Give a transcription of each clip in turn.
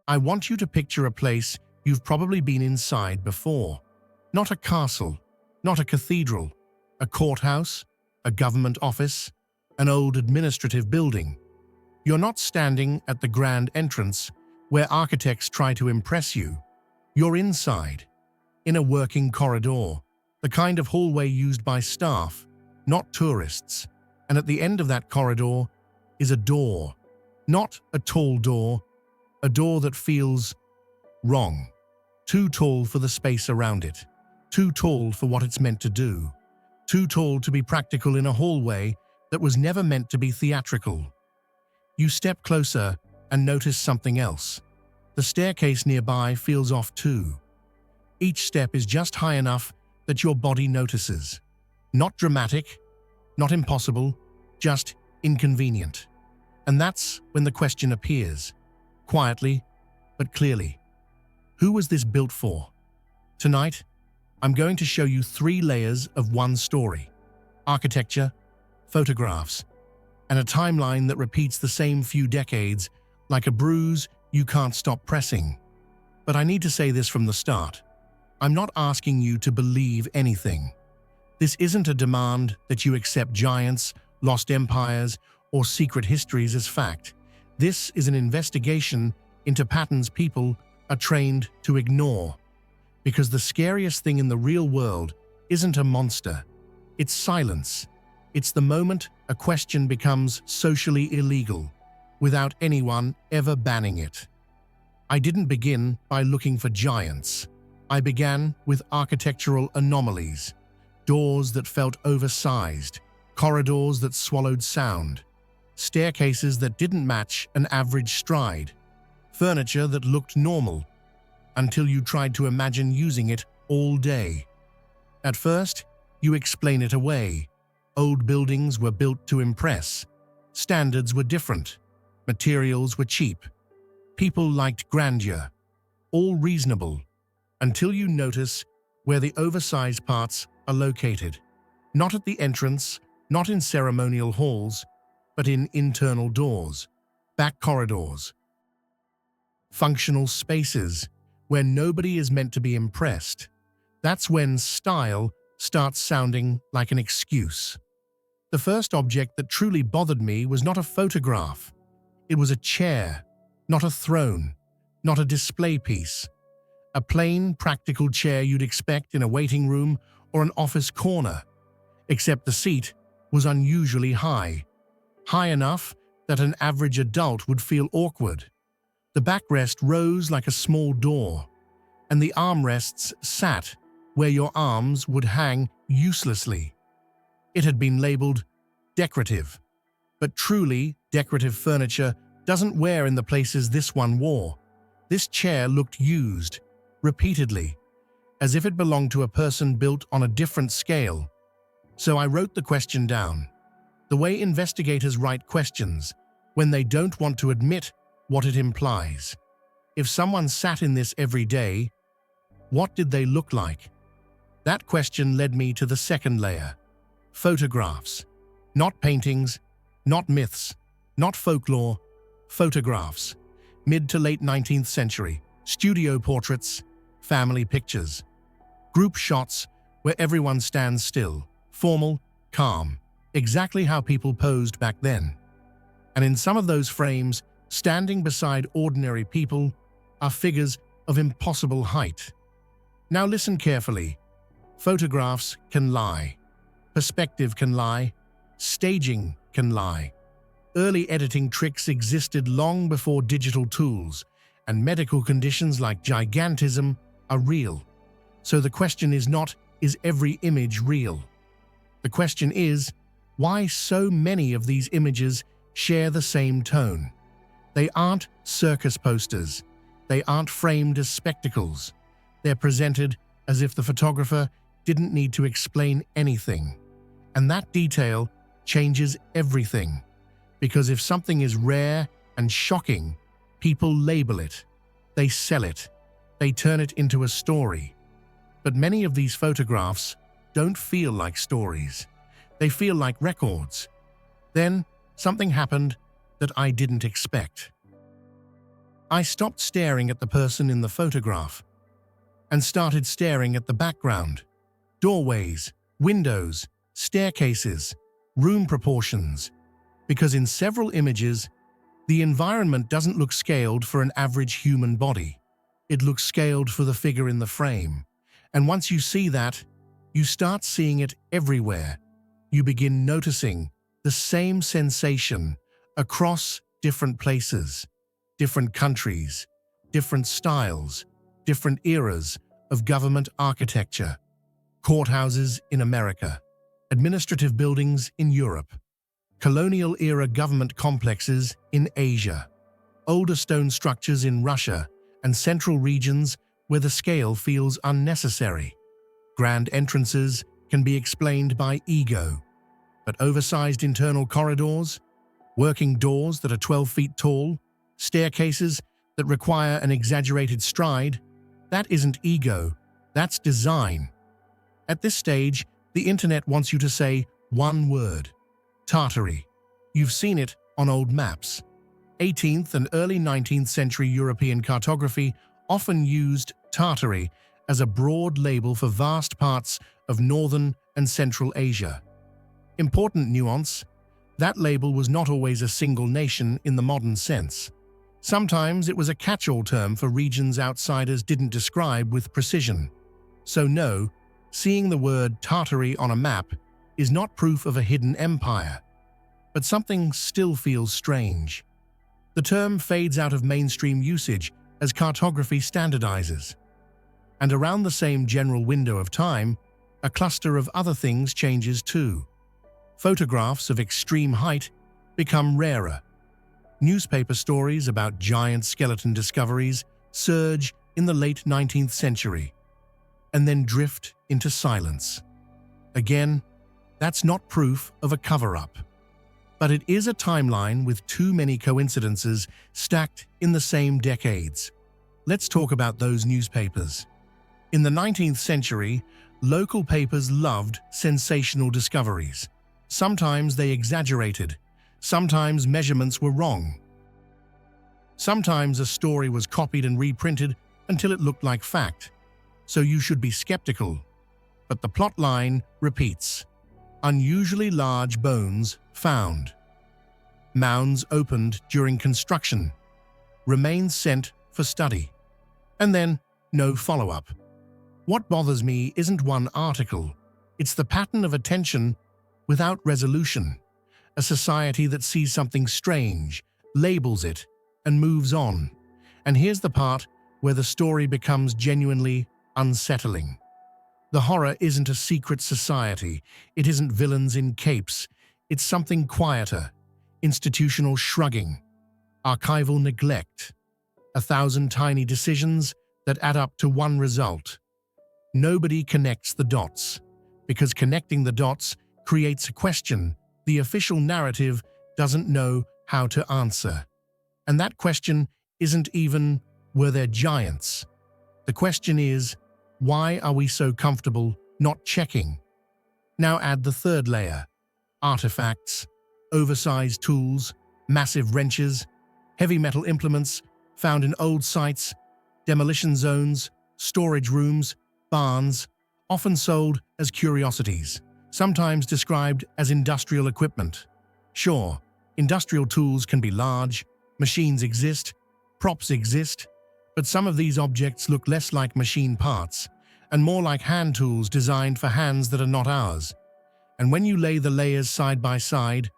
I want you to picture a place you've probably been inside before. Not a castle, not a cathedral, a courthouse, a government office, an old administrative building. You're not standing at the grand entrance where architects try to impress you. You're inside, in a working corridor, the kind of hallway used by staff, not tourists. And at the end of that corridor is a door. Not a tall door, a door that feels wrong. Too tall for the space around it. Too tall for what it's meant to do. Too tall to be practical in a hallway that was never meant to be theatrical. You step closer and notice something else. The staircase nearby feels off too. Each step is just high enough that your body notices. Not dramatic, not impossible, just inconvenient. And that's when the question appears, quietly but clearly. Who was this built for? Tonight, I'm going to show you 3 layers of one story: architecture, photographs, and a timeline that repeats the same few decades like a bruise you can't stop pressing. But I need to say this from the start. I'm not asking you to believe anything. This isn't a demand that you accept giants, lost empires, or secret histories as fact. This is an investigation into patterns people are trained to ignore. Because the scariest thing in the real world isn't a monster. It's silence. It's the moment a question becomes socially illegal, without anyone ever banning it. I didn't begin by looking for giants. I began with architectural anomalies. Doors that felt oversized, corridors that swallowed sound, staircases that didn't match an average stride, furniture that looked normal, until you tried to imagine using it all day. At first, you explain it away. Old buildings were built to impress. Standards were different. Materials were cheap. People liked grandeur. All reasonable, until you notice where the oversized parts are located. Not at the entrance, not in ceremonial halls, but in internal doors, back corridors. Functional spaces where nobody is meant to be impressed. That's when style starts sounding like an excuse. The first object that truly bothered me was not a photograph. It was a chair, not a throne, not a display piece. A plain, practical chair you'd expect in a waiting room or an office corner, except the seat was unusually high. High enough that an average adult would feel awkward. The backrest rose like a small door, and the armrests sat where your arms would hang uselessly. It had been labeled decorative, but truly decorative furniture doesn't wear in the places this one wore. This chair looked used, repeatedly, as if it belonged to a person built on a different scale. So I wrote the question down. The way investigators write questions, when they don't want to admit what it implies. If someone sat in this every day, what did they look like? That question led me to the second layer. Photographs. Not paintings, not myths, not folklore. Photographs. Mid to late 19th century. Studio portraits, family pictures. Group shots where everyone stands still, formal, calm. Exactly how people posed back then. And in some of those frames, standing beside ordinary people, are figures of impossible height. Now listen carefully. Photographs can lie. Perspective can lie. Staging can lie. Early editing tricks existed long before digital tools, and medical conditions like gigantism are real. So the question is not, is every image real? The question is, why so many of these images share the same tone? They aren't circus posters. They aren't framed as spectacles. They're presented as if the photographer didn't need to explain anything. And that detail changes everything. Because if something is rare and shocking, people label it. They sell it. They turn it into a story. But many of these photographs don't feel like stories. They feel like records. Then something happened that I didn't expect. I stopped staring at the person in the photograph and started staring at the background. Doorways, windows, staircases, room proportions. Because in several images, the environment doesn't look scaled for an average human body. It looks scaled for the figure in the frame. And once you see that, you start seeing it everywhere. You begin noticing the same sensation across different places, different countries, different styles, different eras of government architecture. Courthouses in America, administrative buildings in Europe, colonial-era government complexes in Asia, older stone structures in Russia, and central regions where the scale feels unnecessary. Grand entrances can be explained by ego, but oversized internal corridors, working doors that are 12 feet tall, staircases that require an exaggerated stride, that isn't ego, that's design. At this stage, the internet wants you to say one word: Tartary. You've seen it on old maps. 18th and early 19th century European cartography often used Tartary as a broad label for vast parts of northern and central Asia. Important nuance: that label was not always a single nation in the modern sense. Sometimes it was a catch-all term for regions outsiders didn't describe with precision. So no, seeing the word Tartary on a map is not proof of a hidden empire. But something still feels strange. The term fades out of mainstream usage as cartography standardizes. And around the same general window of time, a cluster of other things changes too. Photographs of extreme height become rarer. Newspaper stories about giant skeleton discoveries surge in the late 19th century, and then drift into silence. Again, that's not proof of a cover-up. But it is a timeline with too many coincidences stacked in the same decades. Let's talk about those newspapers. In the 19th century, local papers loved sensational discoveries. Sometimes they exaggerated. Sometimes measurements were wrong. Sometimes a story was copied and reprinted until it looked like fact. So you should be skeptical. But the plot line repeats. Unusually large bones found. Mounds opened during construction. Remains sent for study. And then, no follow-up. What bothers me isn't one article. It's the pattern of attention without resolution. A society that sees something strange, labels it, and moves on. And here's the part where the story becomes genuinely unsettling. The horror isn't a secret society. It isn't villains in capes. It's something quieter. Institutional shrugging. Archival neglect. 1,000 tiny decisions that add up to one result. Nobody connects the dots. Because connecting the dots creates a question the official narrative doesn't know how to answer. And that question isn't even, were there giants? The question is, why are we so comfortable not checking? Now add the third layer. Artifacts, oversized tools, massive wrenches, heavy metal implements found in old sites, demolition zones, storage rooms, barns, often sold as curiosities, sometimes described as industrial equipment. Sure, industrial tools can be large, machines exist, props exist, but some of these objects look less like machine parts and more like hand tools designed for hands that are not ours. And when you lay the layers side by side,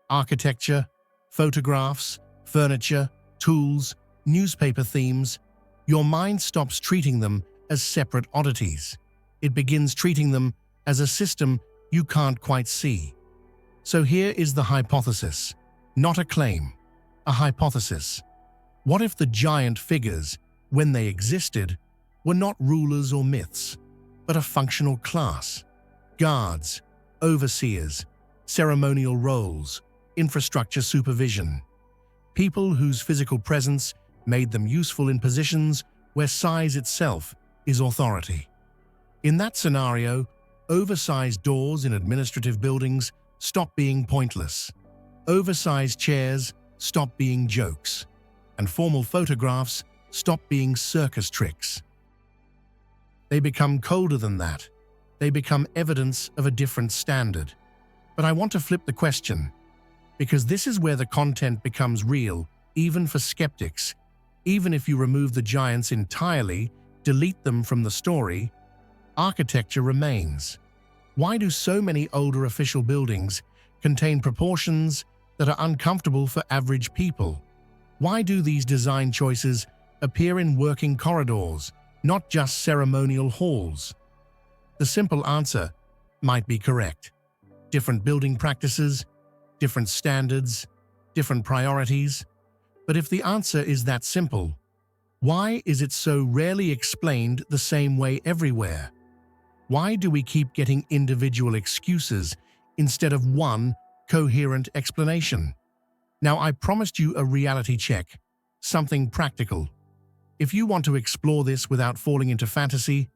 architecture, photographs, furniture, tools, newspaper themes, your mind stops treating them as separate oddities. It begins treating them as a system you can't quite see. So here is the hypothesis, not a claim, a hypothesis. What if the giant figures, when they existed, were not rulers or myths, but a functional class? Guards, overseers, ceremonial roles, infrastructure supervision. People whose physical presence made them useful in positions where size itself is authority. In that scenario, oversized doors in administrative buildings stop being pointless. Oversized chairs stop being jokes. and formal photographs stop being circus tricks. They become colder than that. They become evidence of a different standard. But I want to flip the question, because this is where the content becomes real, even for skeptics. Even if you remove the giants entirely, delete them from the story, architecture remains. Why do so many older official buildings contain proportions that are uncomfortable for average people? Why do these design choices appear in working corridors, not just ceremonial halls? The simple answer might be correct. Different building practices, different standards, different priorities. But if the answer is that simple, why is it so rarely explained the same way everywhere? Why do we keep getting individual excuses instead of one coherent explanation? Now, I promised you a reality check, something practical. If you want to explore this without falling into fantasy,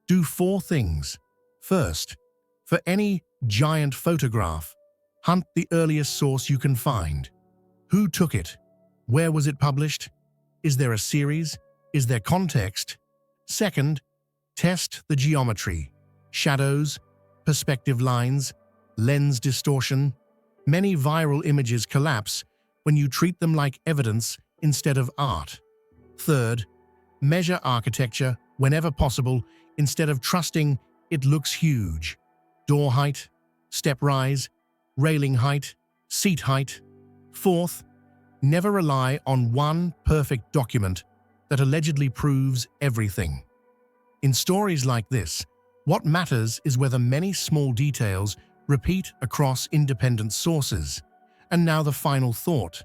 do 4 things. First, for any giant photograph, hunt the earliest source you can find. Who took it? Where was it published? Is there a series? Is there context? Second, test the geometry. Shadows, perspective lines, lens distortion. Many viral images collapse when you treat them like evidence instead of art. Third, measure architecture whenever possible instead of trusting it looks huge. Door height, step rise, railing height, seat height. Fourth, never rely on one perfect document that allegedly proves everything. In stories like this, what matters is whether many small details repeat across independent sources. And now the final thought,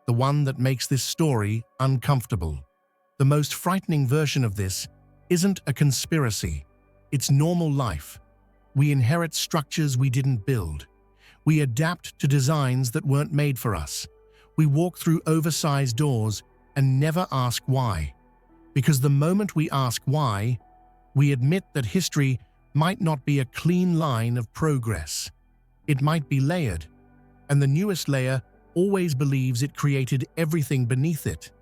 the one that makes this story uncomfortable. The most frightening version of this isn't a conspiracy. It's normal life. We inherit structures we didn't build. We adapt to designs that weren't made for us. We walk through oversized doors and never ask why. Because the moment we ask why, we admit that history might not be a clean line of progress. It might be layered, and the newest layer always believes it created everything beneath it.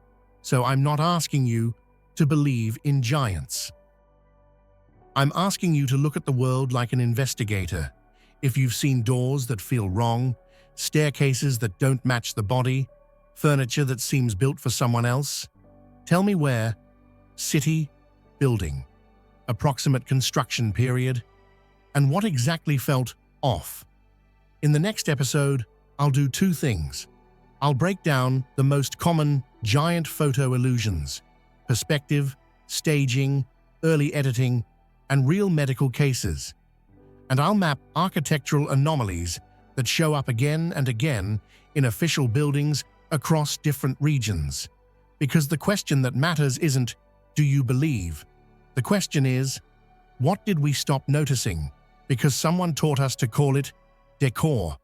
So I'm not asking you to believe in giants. I'm asking you to look at the world like an investigator. If you've seen doors that feel wrong, staircases that don't match the body, furniture that seems built for someone else, tell me where. City, building, approximate construction period, and what exactly felt off. In the next episode, I'll do 2 things. I'll break down the most common giant photo illusions, perspective, staging, early editing, and real medical cases. And I'll map architectural anomalies that show up again and again in official buildings across different regions. Because the question that matters isn't, do you believe? The question is, what did we stop noticing because someone taught us to call it decor?